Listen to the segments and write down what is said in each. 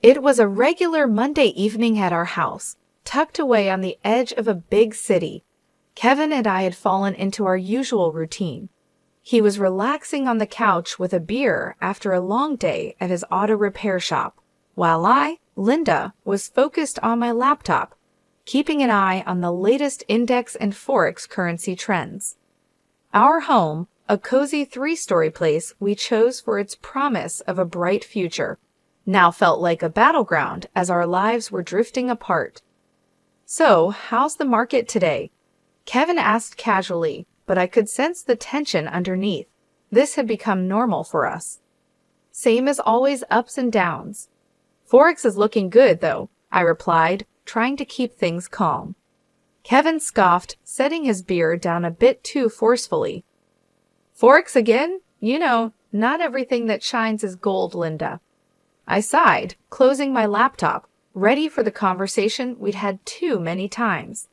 It was a regular Monday evening at our house, tucked away on the edge of a big city. Kevin and I had fallen into our usual routine. He was relaxing on the couch with a beer after a long day at his auto repair shop, while I, Linda, was focused on my laptop, keeping an eye on the latest index and forex currency trends. Our home, a cozy three-story place we chose for its promise of a bright future, now felt like a battleground as our lives were drifting apart. "So, how's the market today?" Kevin asked casually, but I could sense the tension underneath. This had become normal for us. "Same as always, ups and downs." "Forex is looking good, though," I replied, trying to keep things calm. Kevin scoffed, setting his beer down a bit too forcefully. "Forex again? You know, not everything that shines is gold, Linda." I sighed, closing my laptop, ready for the conversation we'd had too many times.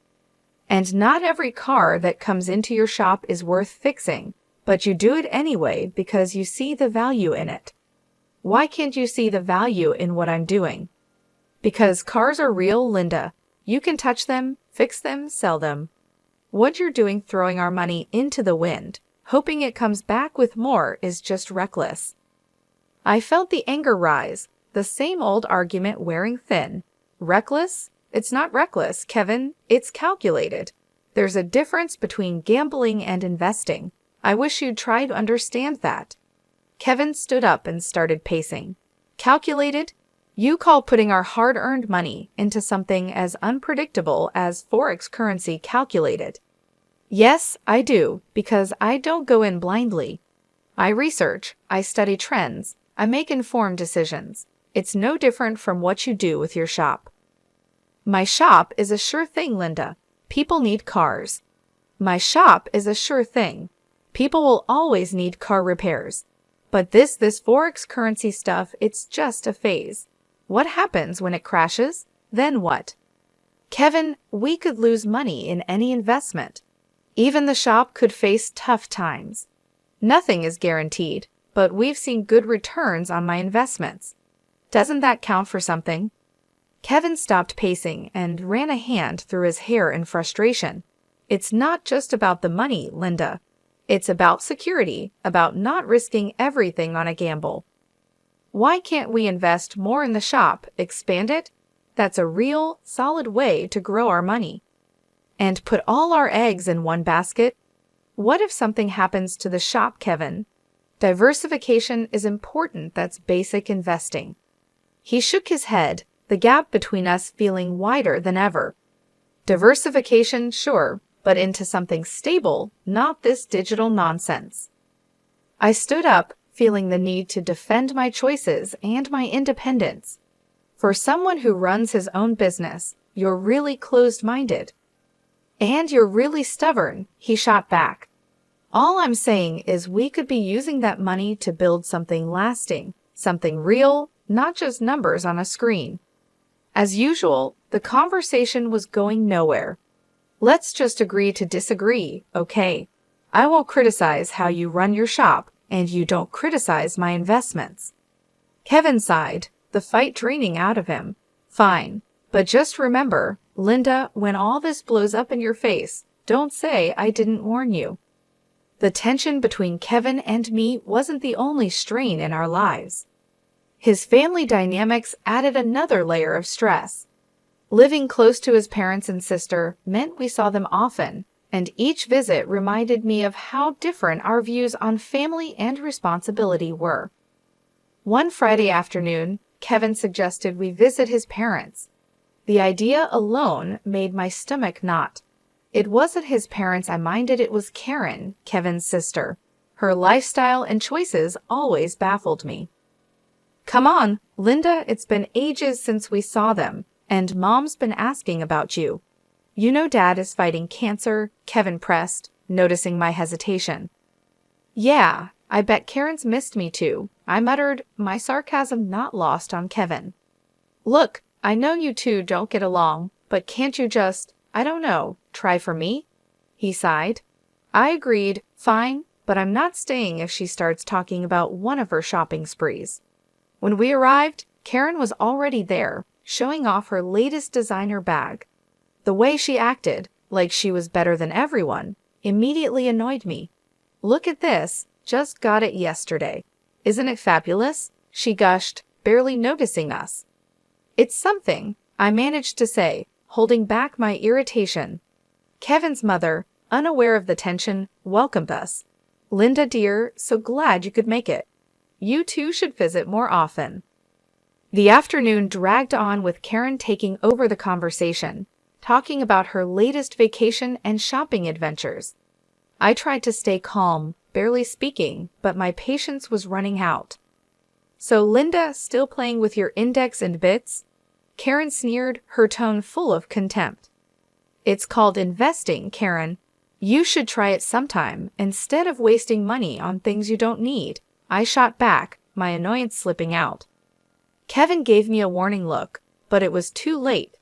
"And not every car that comes into your shop is worth fixing, but you do it anyway because you see the value in it." "Why can't you see the value in what I'm doing?" "Because cars are real, Linda. You can touch them, fix them, sell them. What you're doing throwing our money into the wind, hoping it comes back with more, is just reckless." I felt the anger rise, the same old argument wearing thin. Reckless? It's not reckless, Kevin. It's calculated. There's a difference between gambling and investing. I wish you'd try to understand that. Kevin stood up and started pacing. "Calculated? You call putting our hard-earned money into something as unpredictable as forex currency calculated?" "Yes, I do, because I don't go in blindly. I research, I study trends, I make informed decisions. It's no different from what you do with your shop." "My shop is a sure thing, Linda. People need cars." "My shop is a sure thing. People will always need car repairs. But this forex currency stuff, it's just a phase. What happens when it crashes? Then what?" "Kevin, we could lose money in any investment. Even the shop could face tough times. Nothing is guaranteed, but we've seen good returns on my investments. Doesn't that count for something?" Kevin stopped pacing and ran a hand through his hair in frustration. "It's not just about the money, Linda. It's about security, about not risking everything on a gamble. Why can't we invest more in the shop, expand it? That's a real, solid way to grow our money. And put all our eggs in one basket? What if something happens to the shop, Kevin? Diversification is important. That's basic investing." He shook his head, the gap between us feeling wider than ever. "Diversification, sure, but into something stable, not this digital nonsense." I stood up, feeling the need to defend my choices and my independence. "For someone who runs his own business, you're really closed-minded." "And you're really stubborn," he shot back. "All I'm saying is we could be using that money to build something lasting, something real, not just numbers on a screen." As usual, the conversation was going nowhere. "Let's just agree to disagree, okay? I won't criticize how you run your shop, and you don't criticize my investments." Kevin sighed, the fight draining out of him. "Fine, but just remember, Linda, when all this blows up in your face, don't say I didn't warn you." The tension between Kevin and me wasn't the only strain in our lives. His family dynamics added another layer of stress. Living close to his parents and sister meant we saw them often, and each visit reminded me of how different our views on family and responsibility were. One Friday afternoon, Kevin suggested we visit his parents. The idea alone made my stomach knot. It wasn't his parents I minded, it was Karen, Kevin's sister. Her lifestyle and choices always baffled me. "Come on, Linda, it's been ages since we saw them, and Mom's been asking about you. You know Dad is fighting cancer," Kevin pressed, noticing my hesitation. "Yeah, I bet Karen's missed me too," I muttered, my sarcasm not lost on Kevin. "Look, I know you two don't get along, but can't you just, I don't know, try for me?" He sighed. I agreed, "Fine, but I'm not staying if she starts talking about one of her shopping sprees." When we arrived, Karen was already there, showing off her latest designer bag. The way she acted, like she was better than everyone, immediately annoyed me. "Look at this, just got it yesterday. Isn't it fabulous?" she gushed, barely noticing us. "It's something," I managed to say, holding back my irritation. Kevin's mother, unaware of the tension, welcomed us. "Linda dear, so glad you could make it. You two should visit more often." The afternoon dragged on with Karen taking over the conversation, talking about her latest vacation and shopping adventures. I tried to stay calm, barely speaking, but my patience was running out. "So Linda, still playing with your index and bits?" Karen sneered, her tone full of contempt. "It's called investing, Karen. You should try it sometime, instead of wasting money on things you don't need," I shot back, my annoyance slipping out. Kevin gave me a warning look, but it was too late.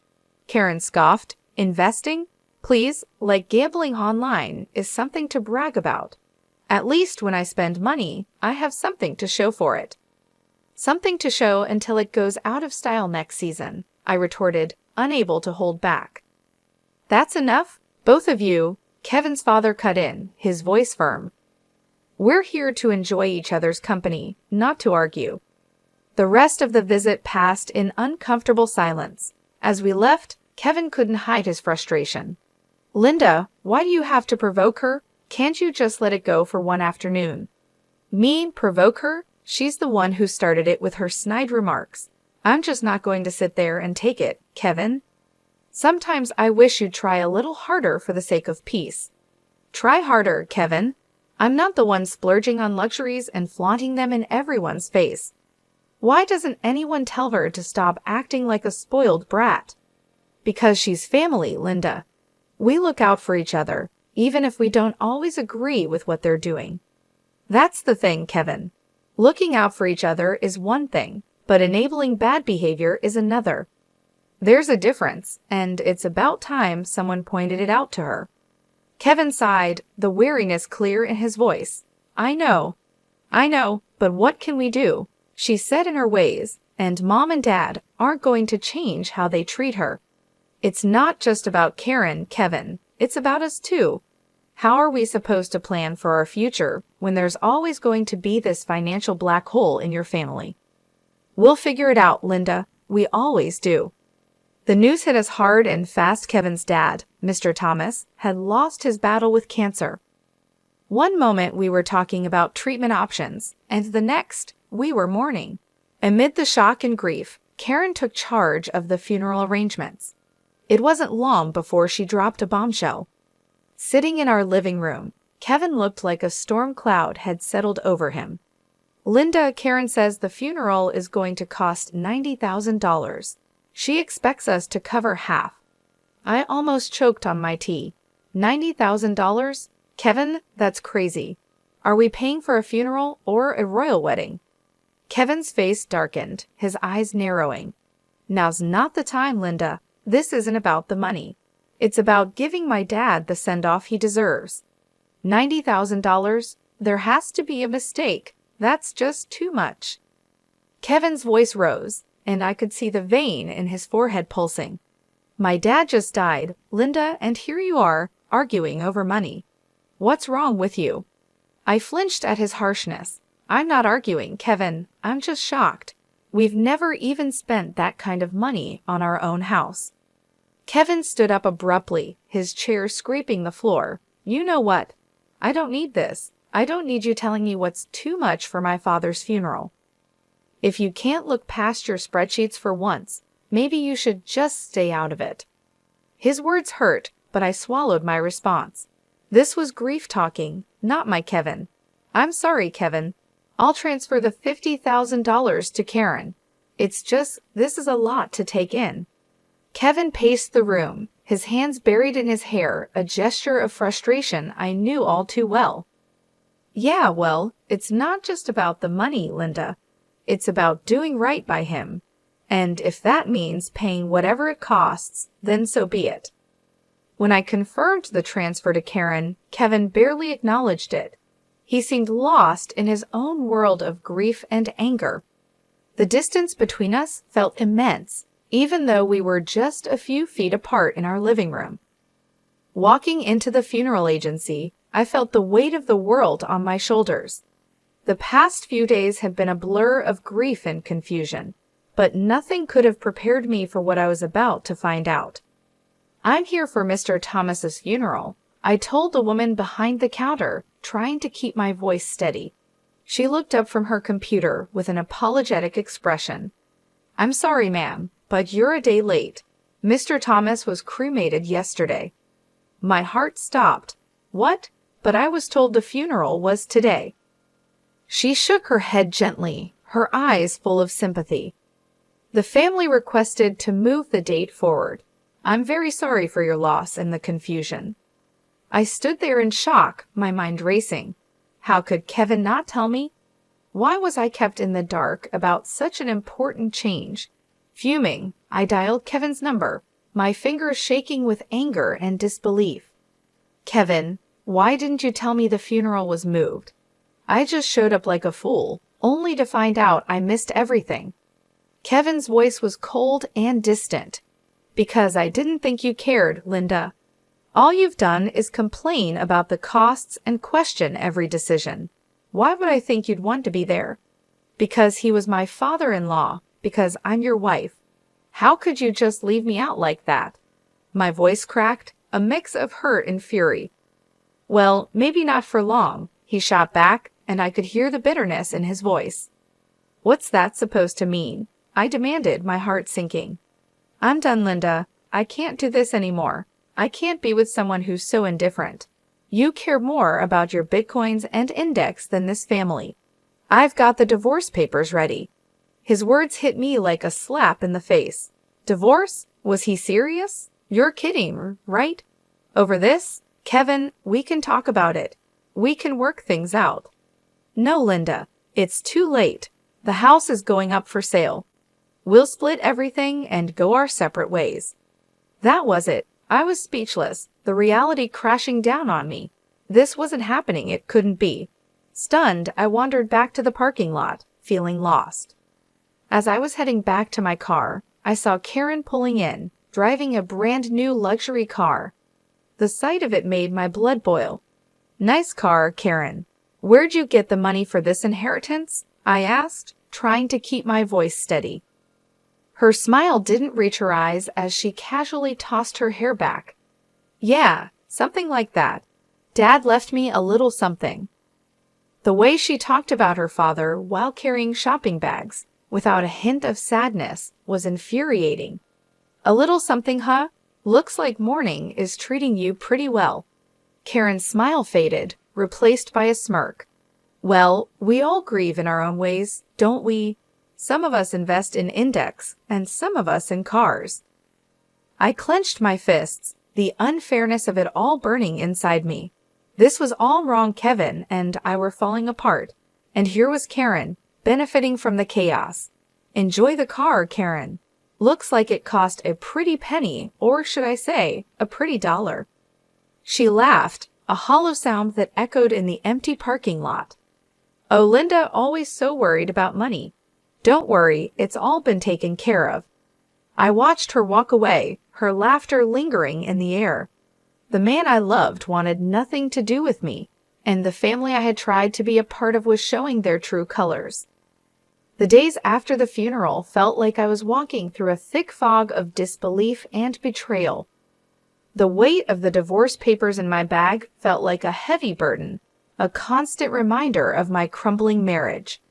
Karen scoffed. "Investing? Please, like gambling online is something to brag about. At least when I spend money, I have something to show for it." "Something to show until it goes out of style next season," I retorted, unable to hold back. "That's enough, both of you," Kevin's father cut in, his voice firm. "We're here to enjoy each other's company, not to argue." The rest of the visit passed in uncomfortable silence. As we left, Kevin couldn't hide his frustration. "Linda, why do you have to provoke her? Can't you just let it go for one afternoon?" "Me, provoke her? She's the one who started it with her snide remarks. I'm just not going to sit there and take it, Kevin. Sometimes I wish you'd try a little harder for the sake of peace." "Try harder, Kevin. I'm not the one splurging on luxuries and flaunting them in everyone's face. Why doesn't anyone tell her to stop acting like a spoiled brat?" "Because she's family, Linda. We look out for each other, even if we don't always agree with what they're doing." "That's the thing, Kevin. Looking out for each other is one thing, but enabling bad behavior is another. There's a difference, and it's about time someone pointed it out to her." Kevin sighed, the weariness clear in his voice. I know, but what can we do? She's set in her ways, and Mom and Dad aren't going to change how they treat her. It's not just about Karen, Kevin. It's about us too. How are we supposed to plan for our future when there's always going to be this financial black hole in your family? "We'll figure it out, Linda. We always do." The news hit us hard and fast. Kevin's dad, Mr. Thomas, had lost his battle with cancer. One moment we were talking about treatment options, and the next, we were mourning. Amid the shock and grief, Karen took charge of the funeral arrangements. It wasn't long before she dropped a bombshell. Sitting in our living room, Kevin looked like a storm cloud had settled over him. "Linda, Karen says the funeral is going to cost $90,000. She expects us to cover half." I almost choked on my tea. $90,000? Kevin, that's crazy. Are we paying for a funeral or a royal wedding? Kevin's face darkened, his eyes narrowing. "Now's not the time, Linda. This isn't about the money. It's about giving my dad the send-off he deserves. $90,000? There has to be a mistake. That's just too much." Kevin's voice rose, and I could see the vein in his forehead pulsing. "My dad just died, Linda, and here you are, arguing over money. What's wrong with you?" I flinched at his harshness. "I'm not arguing, Kevin. I'm just shocked. We've never even spent that kind of money on our own house." Kevin stood up abruptly, his chair scraping the floor. "You know what? I don't need this. I don't need you telling me what's too much for my father's funeral. If you can't look past your spreadsheets for once, maybe you should just stay out of it." His words hurt, but I swallowed my response. This was grief talking, not my Kevin. "I'm sorry, Kevin. I'll transfer the $50,000 to Karen. It's just, this is a lot to take in." Kevin paced the room, his hands buried in his hair, a gesture of frustration I knew all too well. "Yeah, well, it's not just about the money, Linda. It's about doing right by him. And if that means paying whatever it costs, then so be it." When I confirmed the transfer to Karen, Kevin barely acknowledged it. He seemed lost in his own world of grief and anger. The distance between us felt immense, even though we were just a few feet apart in our living room. Walking into the funeral agency, I felt the weight of the world on my shoulders. The past few days had been a blur of grief and confusion, but nothing could have prepared me for what I was about to find out. "I'm here for Mr. Thomas's funeral," I told the woman behind the counter, trying to keep my voice steady. She looked up from her computer with an apologetic expression. "I'm sorry, ma'am, but you're a day late. Mr. Thomas was cremated yesterday." My heart stopped. What? But I was told the funeral was today. She shook her head gently, her eyes full of sympathy. "The family requested to move the date forward. I'm very sorry for your loss and the confusion." I stood there in shock, my mind racing. How could Kevin not tell me? Why was I kept in the dark about such an important change? Fuming, I dialed Kevin's number, my fingers shaking with anger and disbelief. "Kevin, why didn't you tell me the funeral was moved? I just showed up like a fool, only to find out I missed everything." Kevin's voice was cold and distant. "Because I didn't think you cared, Linda. All you've done is complain about the costs and question every decision. Why would I think you'd want to be there? Because he was my father-in-law, because I'm your wife. How could you just leave me out like that?" My voice cracked, a mix of hurt and fury. "Well, maybe not for long," he shot back, and I could hear the bitterness in his voice. "What's that supposed to mean?" I demanded, my heart sinking. "I'm done, Linda. I can't do this anymore. I can't be with someone who's so indifferent. You care more about your bitcoins and index than this family. I've got the divorce papers ready." His words hit me like a slap in the face. Divorce? Was he serious? You're kidding, right? Over this? Kevin, we can talk about it. We can work things out. "No, Linda. It's too late. The house is going up for sale. We'll split everything and go our separate ways." That was it. I was speechless, the reality crashing down on me. This wasn't happening, it couldn't be. Stunned, I wandered back to the parking lot, feeling lost. As I was heading back to my car, I saw Karen pulling in, driving a brand new luxury car. The sight of it made my blood boil. "Nice car, Karen. Where'd you get the money for this inheritance?" I asked, trying to keep my voice steady. Her smile didn't reach her eyes as she casually tossed her hair back. "Yeah, something like that. Dad left me a little something." The way she talked about her father while carrying shopping bags, without a hint of sadness, was infuriating. "A little something, huh? Looks like morning is treating you pretty well." Karen's smile faded, replaced by a smirk. "Well, we all grieve in our own ways, don't we? Some of us invest in index, and some of us in cars." I clenched my fists, the unfairness of it all burning inside me. This was all wrong. Kevin and I were falling apart, and here was Karen, benefiting from the chaos. "Enjoy the car, Karen. Looks like it cost a pretty penny, or should I say, a pretty dollar." She laughed, a hollow sound that echoed in the empty parking lot. "Oh, Linda, always so worried about money. Don't worry, it's all been taken care of." I watched her walk away, her laughter lingering in the air. The man I loved wanted nothing to do with me, and the family I had tried to be a part of was showing their true colors. The days after the funeral felt like I was walking through a thick fog of disbelief and betrayal. The weight of the divorce papers in my bag felt like a heavy burden, a constant reminder of my crumbling marriage.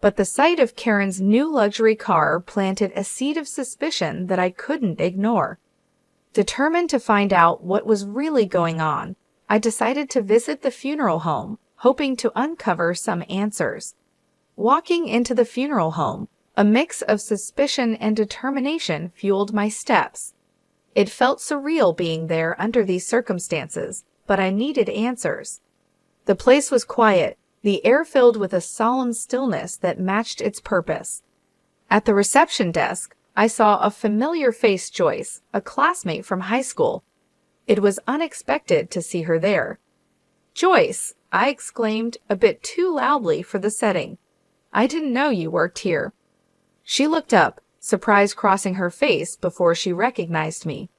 But the sight of Karen's new luxury car planted a seed of suspicion that I couldn't ignore. Determined to find out what was really going on, I decided to visit the funeral home, hoping to uncover some answers. Walking into the funeral home, a mix of suspicion and determination fueled my steps. It felt surreal being there under these circumstances, but I needed answers. The place was quiet, the air filled with a solemn stillness that matched its purpose. At the reception desk, I saw a familiar face, Joyce, a classmate from high school. It was unexpected to see her there. "Joyce," I exclaimed, a bit too loudly for the setting. "I didn't know you worked here." She looked up, surprise crossing her face before she recognized me.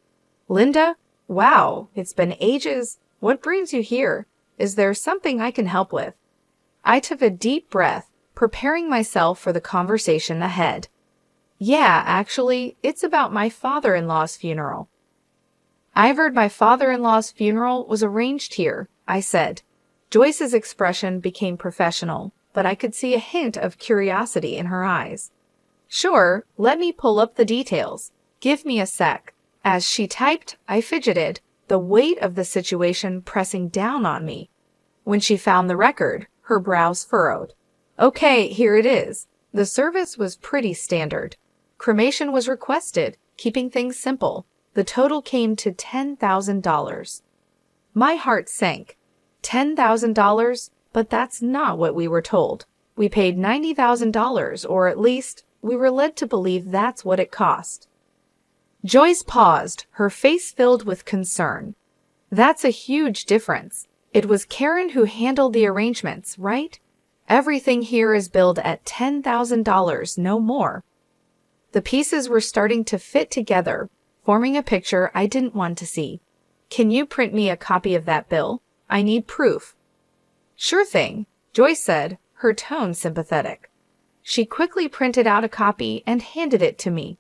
Linda? Wow, it's been ages. What brings you here? Is there something I can help with? I took a deep breath, preparing myself for the conversation ahead. Yeah, actually, it's about my father-in-law's funeral. I've heard my father-in-law's funeral was arranged here, I said. Joyce's expression became professional, but I could see a hint of curiosity in her eyes. Sure, let me pull up the details. Give me a sec. As she typed, I fidgeted, the weight of the situation pressing down on me. When she found the record, her brows furrowed. Okay, here it is. The service was pretty standard. Cremation was requested, keeping things simple. The total came to $10,000. My heart sank. $10,000? But that's not what we were told. We paid $90,000, or at least, we were led to believe that's what it cost. Joyce paused, her face filled with concern. That's a huge difference. It was Karen who handled the arrangements, right? Everything here is billed at $10,000, no more. The pieces were starting to fit together, forming a picture I didn't want to see. Can you print me a copy of that bill? I need proof. Sure thing, Joyce said, her tone sympathetic. She quickly printed out a copy and handed it to me.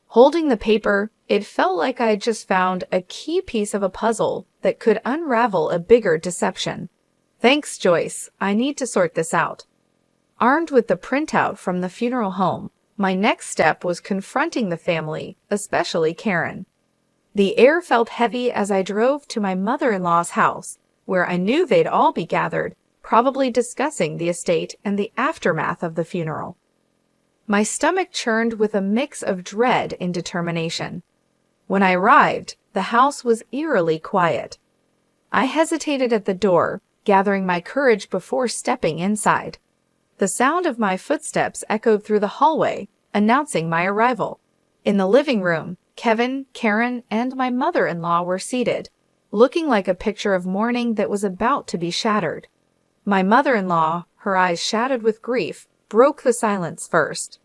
Holding the paper, it felt like I had just found a key piece of a puzzle that could unravel a bigger deception. Thanks, Joyce. I need to sort this out. Armed with the printout from the funeral home, my next step was confronting the family, especially Karen. The air felt heavy as I drove to my mother-in-law's house, where I knew they'd all be gathered, probably discussing the estate and the aftermath of the funeral. My stomach churned with a mix of dread and determination. When I arrived, the house was eerily quiet. I hesitated at the door, gathering my courage before stepping inside. The sound of my footsteps echoed through the hallway, announcing my arrival. In the living room, Kevin, Karen, and my mother-in-law were seated, looking like a picture of mourning that was about to be shattered. My mother-in-law, her eyes shadowed with grief, broke the silence first.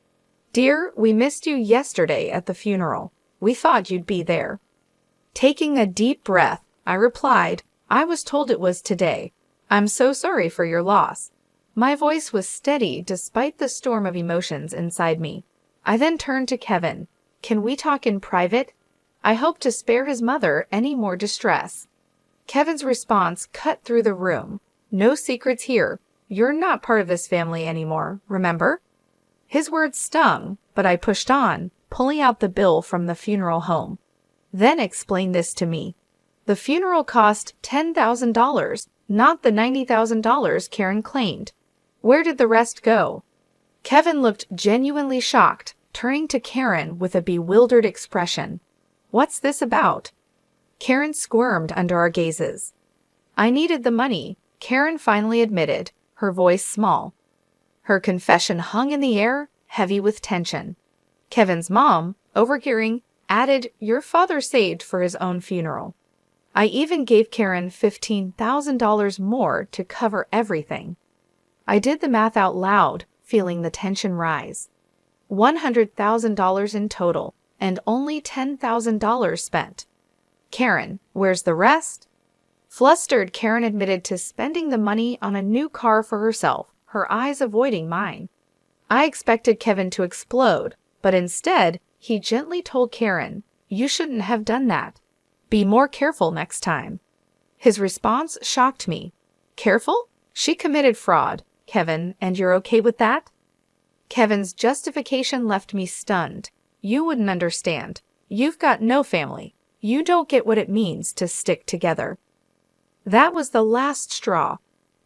Dear, we missed you yesterday at the funeral. We thought you'd be there. Taking a deep breath, I replied, I was told it was today. I'm so sorry for your loss. My voice was steady despite the storm of emotions inside me. I then turned to Kevin. Can we talk in private? I hope to spare his mother any more distress. Kevin's response cut through the room. No secrets here. You're not part of this family anymore, remember? His words stung, but I pushed on, pulling out the bill from the funeral home. Then explain this to me. The funeral cost $10,000, not the $90,000 Karen claimed. Where did the rest go? Kevin looked genuinely shocked, turning to Karen with a bewildered expression. What's this about? Karen squirmed under our gazes. I needed the money, Karen finally admitted, her voice small. Her confession hung in the air, heavy with tension. Kevin's mom, overhearing, added, Your father saved for his own funeral. I even gave Karen $15,000 more to cover everything. I did the math out loud, feeling the tension rise. $100,000 in total, and only $10,000 spent. Karen, where's the rest? Flustered, Karen admitted to spending the money on a new car for herself, her eyes avoiding mine. I expected Kevin to explode, but instead, he gently told Karen, You shouldn't have done that. Be more careful next time. His response shocked me. Careful? She committed fraud, Kevin, and you're okay with that? Kevin's justification left me stunned. You wouldn't understand. You've got no family. You don't get what it means to stick together. That was the last straw.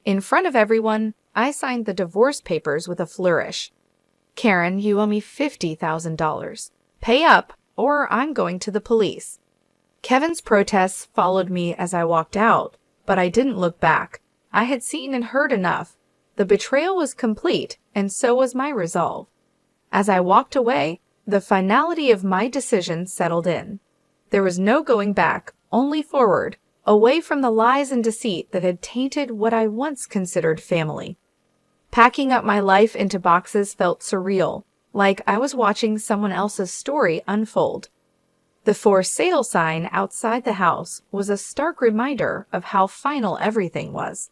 In front of everyone, I signed the divorce papers with a flourish. Karen, you owe me $50,000. Pay up, or I'm going to the police. Kevin's protests followed me as I walked out, but I didn't look back. I had seen and heard enough. The betrayal was complete, and so was my resolve. As I walked away, the finality of my decision settled in. There was no going back, only forward, away from the lies and deceit that had tainted what I once considered family. Packing up my life into boxes felt surreal. like I was watching someone else's story unfold. The for sale sign outside the house was a stark reminder of how final everything was.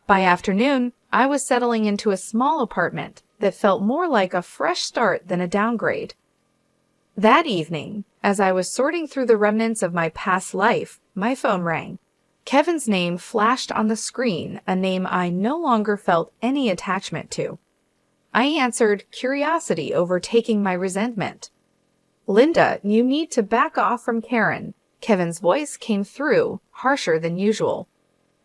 By afternoon, I was settling into a small apartment that felt more like a fresh start than a downgrade. That evening, as I was sorting through the remnants of my past life, my phone rang. Kevin's name flashed on the screen, a name I no longer felt any attachment to. I answered, curiosity overtaking my resentment. "Linda, you need to back off from Karen." Kevin's voice came through, harsher than usual.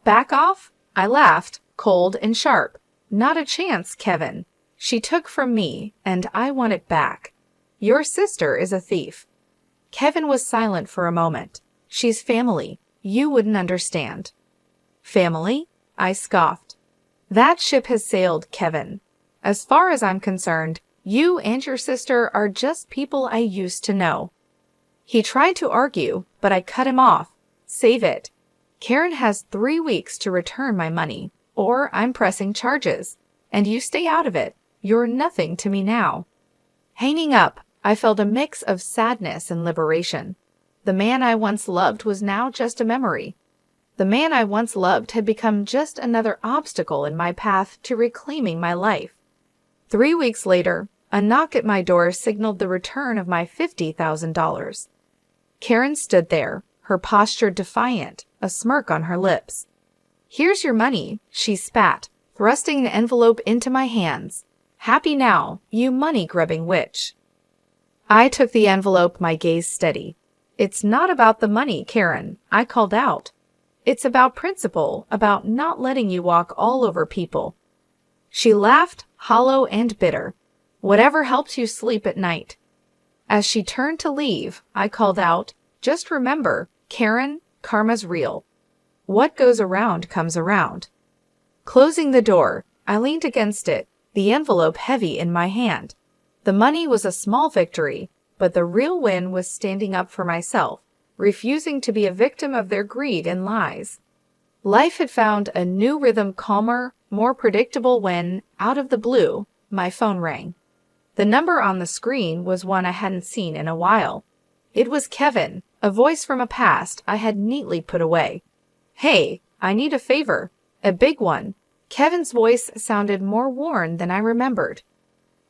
"Back off?" I laughed, cold and sharp. "Not a chance, Kevin. She took from me, and I want it back. Your sister is a thief." Kevin was silent for a moment. "She's family. You wouldn't understand." "Family?" I scoffed. "That ship has sailed, Kevin. As far as I'm concerned, you and your sister are just people I used to know." He tried to argue, but I cut him off. "Save it. Karen has 3 weeks to return my money, or I'm pressing charges. And you stay out of it. You're nothing to me now." Hanging up, I felt a mix of sadness and liberation. The man I once loved was now just a memory. The man I once loved had become just another obstacle in my path to reclaiming my life. 3 weeks later, a knock at my door signaled the return of my $50,000. Karen stood there, her posture defiant, a smirk on her lips. "Here's your money," she spat, thrusting the envelope into my hands. "Happy now, you money-grubbing witch." I took the envelope, my gaze steady. "It's not about the money, Karen," I called out. "It's about principle, about not letting you walk all over people." She laughed, hollow and bitter. "Whatever helps you sleep at night." As she turned to leave, I called out, "Just remember, Karen, karma's real. What goes around comes around." Closing the door, I leaned against it, the envelope heavy in my hand. The money was a small victory, but the real win was standing up for myself, refusing to be a victim of their greed and lies. Life had found a new rhythm, calmer, more predictable when, out of the blue, my phone rang. The number on the screen was one I hadn't seen in a while. It was Kevin, a voice from a past I had neatly put away. "Hey, I need a favor. A big one." Kevin's voice sounded more worn than I remembered.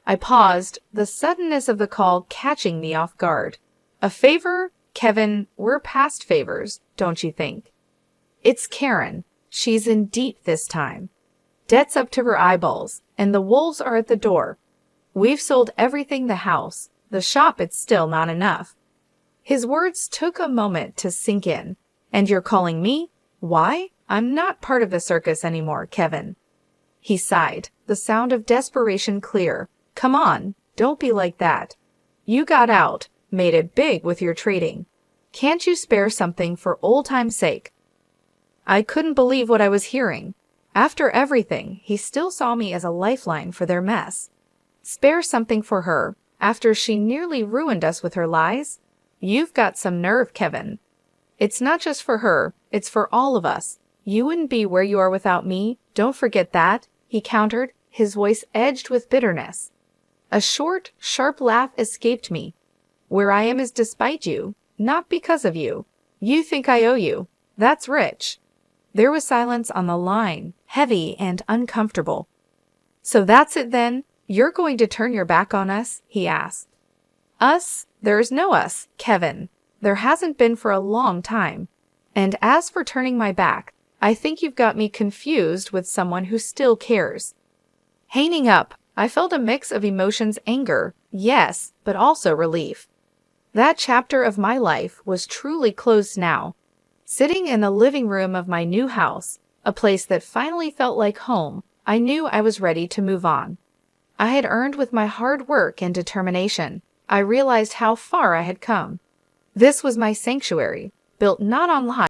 I paused, the suddenness of the call catching me off guard. "A favor? Kevin, we're past favors, don't you think?" "It's Karen. She's in deep this time. Debt's up to her eyeballs, and the wolves are at the door. We've sold everything, the house, the shop, it's still not enough." His words took a moment to sink in. "And you're calling me? Why? I'm not part of the circus anymore, Kevin." He sighed, the sound of desperation clear. "Come on, don't be like that. You got out, made it big with your trading. Can't you spare something for old time's sake?" I couldn't believe what I was hearing. After everything, he still saw me as a lifeline for their mess. Spare something for her, after she nearly ruined us with her lies? You've got some nerve, Kevin. It's not just for her, it's for all of us. You wouldn't be where you are without me, don't forget that, he countered, his voice edged with bitterness. A short, sharp laugh escaped me. "Where I am is despite you, not because of you. You think I owe you. That's rich." There was silence on the line, heavy and uncomfortable. "So that's it then? You're going to turn your back on us?" he asked. "Us? There's no us, Kevin. There hasn't been for a long time. And as for turning my back, I think you've got me confused with someone who still cares." Hanging up, I felt a mix of emotions, anger, yes, but also relief. That chapter of my life was truly closed now. Sitting in the living room of my new house, a place that finally felt like home, I knew I was ready to move on. I had earned with my hard work and determination. I realized how far I had come. This was my sanctuary, built not on lies,